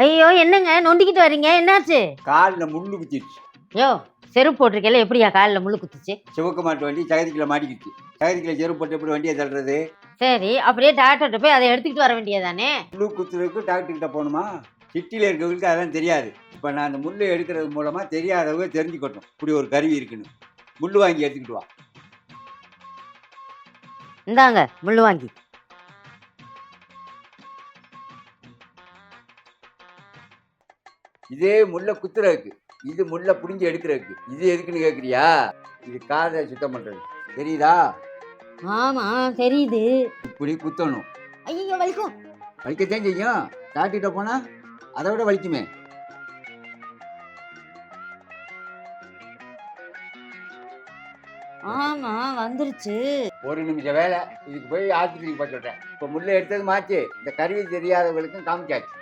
ஐயோ என்னங்க நொண்டிக்கிட்டு வர்றீங்க? என்னாச்சு? காலில் முள்ளு குத்திடுச்சு. யோ செருப்பு போட்டிருக்கல, எப்படியா காலில் முள்ளு குத்துச்சு? சிவக்க மாட்டு வண்டி சகதிக்குள்ள மாட்டிக்கிச்சு. சகதிக்குள்ள செருப்பு போட்டு எப்படி வண்டியை தள்ளுறது? சரி, அப்படியே டாக்டர்கிட்ட போய் அதை எடுத்துக்கிட்டு வர வேண்டியதானே? முள்ளு குத்துறதுக்கு டாக்டர்கிட்ட போகணுமா? சிட்டியில் இருக்கவங்களுக்கு அதெல்லாம் தெரியாது. இப்போ நான் அந்த முள்ளை எடுக்கிறது மூலமாக தெரியாதவங்க தெரிஞ்சுக்கட்டும் இப்படி ஒரு கருவி இருக்குன்னு. முள்ளு வாங்கி எடுத்துக்கிட்டு வா. இந்தாங்க முள்ளு வாங்கி. இதே முள்ளை குத்துறதுக்கு, இது முள்ளை புடிஞ்சு எடுக்கிறதுக்கு. இது எதுக்குன்னு கேட்குறியா? இது காதை சுத்தம் பண்ணுறது. தெரியுதா? ஆமா தெரியுது. இப்படி குத்தணும். ஐயோ வலிக்கும். வலிக்கத்தான் செய்யும். டாக்டர்கிட்ட போனால் அதை விட வலிக்குமே. ஆமா வந்துருச்சு. ஒரு நிமிஷம் வேலை. இதுக்கு போய் ஆஸ்பத்திரிக்கு போய் சொல்கிறேன். இப்போ முள்ளை எடுத்தது மாற்றி இந்த கருவி தெரியாதவங்களுக்கும் காமிச்சாச்சு.